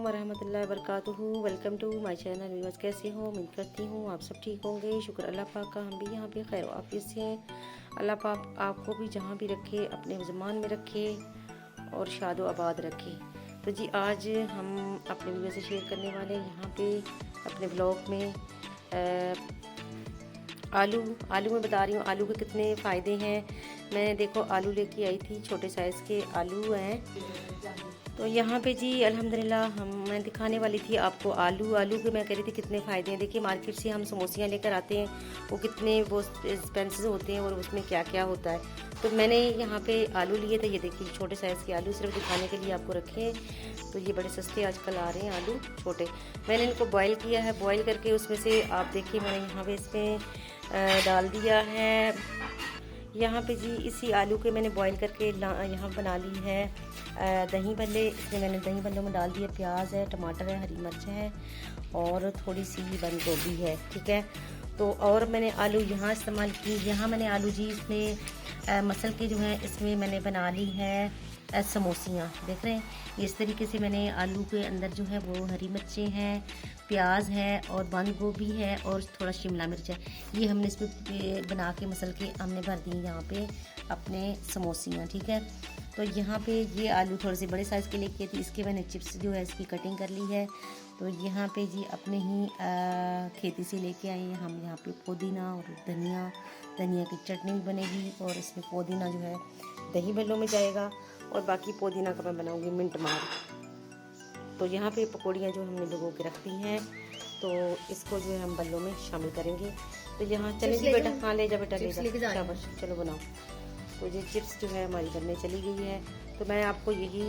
वरहमतुल्लाहि वबरकातुहू। Welcome to my channel. Viewers कैसे हो, उम्मीद करती हूँ आप सब ठीक होंगे। शुक्र अल्लाह पाक का, हम भी यहाँ पे खैर आफियत से हैं। अल्लाह पाक आपको भी जहाँ भी रखे अपने ज़मान में रखे और शादो आबाद रखे। तो जी आज हम अपने व्यूअर्स से शेयर करने वाले हैं यहाँ पे अपने ब्लॉग में आलू में बता रही हूँ आलू के कितने फ़ायदे हैं। मैं देखो आलू लेके आई थी, छोटे साइज़ के आलू हैं। तो यहाँ पे जी अल्हम्दुलिल्लाह मैं दिखाने वाली थी आपको आलू के। मैं कह रही थी कितने फ़ायदे हैं। देखिए मार्केट से हम समोसियाँ लेकर आते हैं, वो कितने वो एक्सपेंसिव होते हैं और उसमें क्या क्या होता है। तो मैंने यहाँ पे आलू लिए थे, ये देखिए छोटे साइज़ के आलू सिर्फ दिखाने के लिए आपको रखे हैं। तो ये बड़े सस्ते आजकल आ रहे हैं आलू छोटे। मैंने इनको बॉयल किया है, बॉयल करके उसमें से आप देखिए मैंने यहाँ पे इसमें डाल दिया है। यहाँ पे जी इसी आलू के मैंने बॉईल करके यहाँ बना ली है दही भल्ले। इसमें मैंने दही भल्लों में डाल दिया प्याज है, टमाटर है, हरी मिर्च है और थोड़ी सी बंद गोभी है, ठीक है। तो और मैंने आलू यहाँ इस्तेमाल की। यहाँ मैंने आलू जी इसमें मसल के जो है इसमें मैंने बना ली है समोसियाँ। देख रहे हैं इस तरीके से मैंने आलू के अंदर जो है वो हरी मिर्चें हैं, प्याज है और बंद गोभी है और थोड़ा शिमला मिर्च है। ये हमने इसमें बना के मसल के हमने भर दी यहाँ पे अपने समोसियाँ, ठीक है। तो यहाँ पे ये आलू थोड़े से बड़े साइज़ के लेके थी, इसके मैंने चिप्स जो है इसकी कटिंग कर ली है। तो यहाँ पे जी अपने ही खेती से लेके आए हैं हम। यहाँ पे पुदीना और धनिया की चटनी भी बनेगी और इसमें पुदीना जो है दही भल्लों में जाएगा और बाकी पुदीना का मैं बनाऊंगी मिंट मार। तो यहाँ पे पकौड़ियाँ जो हमने भिगो के रख दी हैं, तो इसको जो है हम बल्लों में शामिल करेंगे। तो यहाँ चलेगी बेटा, हाँ ले जा बेटा, ले जा, शाबाश, चलो बनाओ। तो ये चिप्स जो है हमारी बनने चली गई है। तो मैं आपको यही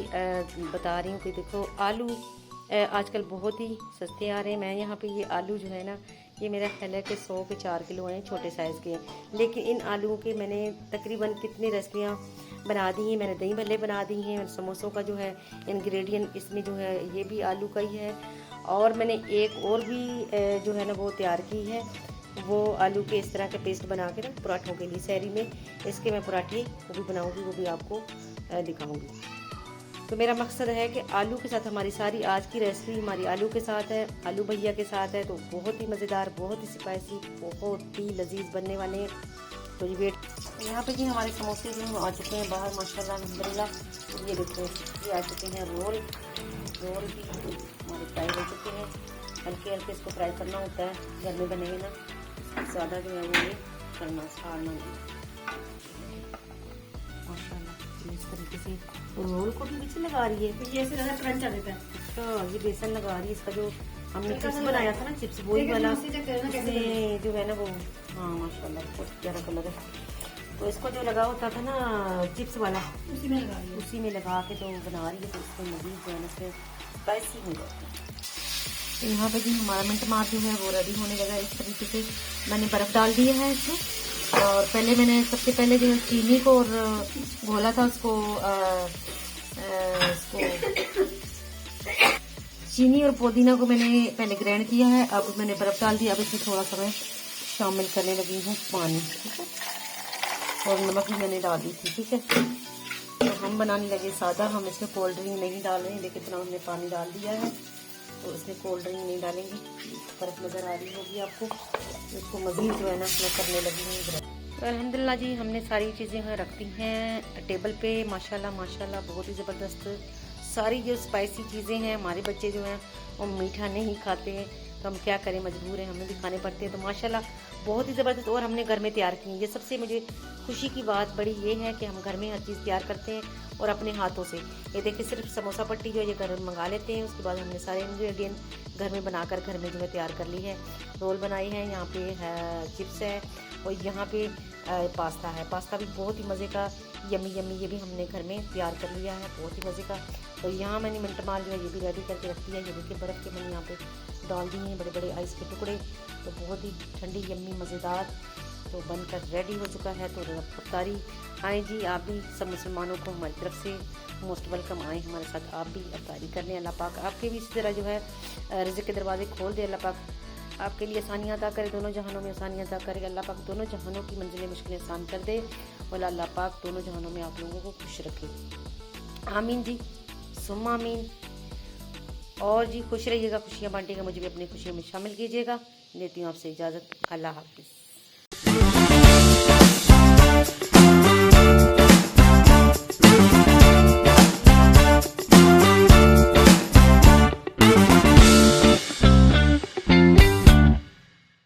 बता रही हूँ कि देखो आलू आजकल बहुत ही सस्ते आ रहे हैं। मैं यहाँ पे ये आलू जो है ना, ये मेरा ख्याल है कि 100 के 4 किलो हैं, छोटे साइज़ के हैं। लेकिन इन आलूओं के मैंने तकरीबन कितनी रेसिपियाँ बना दी हैं। मैंने दही भल्ले बना दी हैं, समोसों का जो है इंग्रेडिएंट इसमें जो है ये भी आलू का ही है। और मैंने एक और भी जो है ना वो तैयार की है, वो आलू के इस तरह के पेस्ट बना के ना पराठों के लिए सहरी में इसके मैं पराठे वो भी बनाऊँगी, वो भी आपको दिखाऊँगी। तो मेरा मकसद है कि आलू के साथ हमारी सारी आज की रेसिपी हमारी आलू के साथ है, आलू भैया के साथ है। तो बहुत ही मज़ेदार, बहुत ही स्पाइसी, बहुत ही लजीज बनने वाले हैं। तो ये वेट यहाँ पे जी हमारे समोसे जो हैं आ चुके हैं बाहर माशाल्लाह अल्हम्दुलिल्लाह। तो ये देखो ये आ चुके हैं रोल भी हमारे फ्राई हो चुके हैं। हल्के हल्के इसको फ्राई करना होता है, घर में बनेंगे ना ज़्यादा जो है वो ये करना साड़ना नहीं माशाल्लाह। इस तरीके से रोल को भी बीच लगा रही है, ये ऐसे ज़्यादा क्रंच आ देता है। अच्छा ये बेसन लगा रही है, इसका जो हमने चिप्स बनाया था ना, चिप्स वही वाला इसमें जो है ना वो, हाँ माशाल्लाह बहुत प्यारा कलर है। तो इसको जो लगा होता था ना चिप्स वाला, उसी में लगा के तो बना रही है। तो इसको मज़ीद जो है ना इसमें स्पाइसी हो जाती है। तो यहाँ पे जी हमारा मिंट मार जो है वो रेडी होने लगा। इस तरीके से मैंने बर्फ़ डाल दी है इसमें, और पहले मैंने सबसे पहले जो है चीनी को और घोला था उसको चीनी और पुदीना को मैंने पहले ग्राइंड किया है। अब मैंने बर्फ़ डाल दी। अब इसमें थोड़ा सा मैं शामिल करने लगी हूँ पानी, ठीक है, और नमक भी मैंने डाल दी थी, ठीक है। तो हम बनाने लगे सादा, हम इसमें कोल्ड ड्रिंक नहीं डाल रहे हैं। देखिए इतना हमने पानी डाल दिया है, तो इसमें कोल्ड ड्रिंक नहीं डालेंगे। बर्फ़ नज़र आ रही होगी आपको। इसको मज़ीद जो है ना मैं करने लगी हूँ। तो अल्हम्दुलिल्लाह जी हमने सारी चीज़ें यहाँ रख दी हैं टेबल पे माशाल्लाह माशाल्लाह, बहुत ही ज़बरदस्त सारी जो स्पाइसी चीज़ें हैं। हमारे बच्चे जो हैं वो मीठा नहीं खाते हैं, तो हम क्या करें, मजबूर हैं, हमें भी खाने पड़ते हैं। तो माशाल्लाह बहुत ही ज़बरदस्त और हमने घर में तैयार की है। ये सबसे मुझे खुशी की बात बड़ी ये है कि हम घर में हर चीज़ तैयार करते हैं और अपने हाथों से। ये देखिए सिर्फ समोसा पट्टी जो है ये घर मंगा लेते हैं, उसके बाद हमने सारे इंग्रेडिएंट घर में बनाकर घर में जो है तैयार कर ली है। रोल बनाई है, यहाँ पे चिप्स है और यहाँ पे पास्ता है। पास्ता भी बहुत ही मज़े का यमी ये भी हमने घर में तैयार कर लिया है, बहुत ही मज़े का। तो यहाँ मैंने मिंट मार जो है ये भी रेडी करके रख दिया है। ये देखिए बर्फ़ के मैंने यहाँ पे डाल दिए हैं बड़े बड़े आइस के टुकड़े। तो बहुत ही ठंडी यम्मी मज़ेदार तो बनकर रेडी हो चुका है। तो अफ्तारी आए जी, आप भी सब मुसलमानों को हमारी तरफ से मोस्ट वेलकम, आए हमारे साथ आप भी अफ्तारी करने। अल्लाह पाक आपके भी इसी तरह जो है रिज़्क़ के दरवाजे खोल दे। अल्लाह पाक आपके लिए आसानियाँ अता करे, दोनों जहानों में आसानियाँ अता करे। अल्लाह पाक दोनों जहानों की मंजिलें मुश्किलें आसान कर दे और अल्लाह पाक दोनों जहानों में आप लोगों को खुश रखे। आमीन जी, सुम्मा आमीन। और जी खुश रहिएगा, खुशियाँ बांटिएगा, मुझे भी अपनी खुशियों में शामिल कीजिएगा। लेती हूँ आपसे इजाज़त। अल्लाह हाफ़िज़।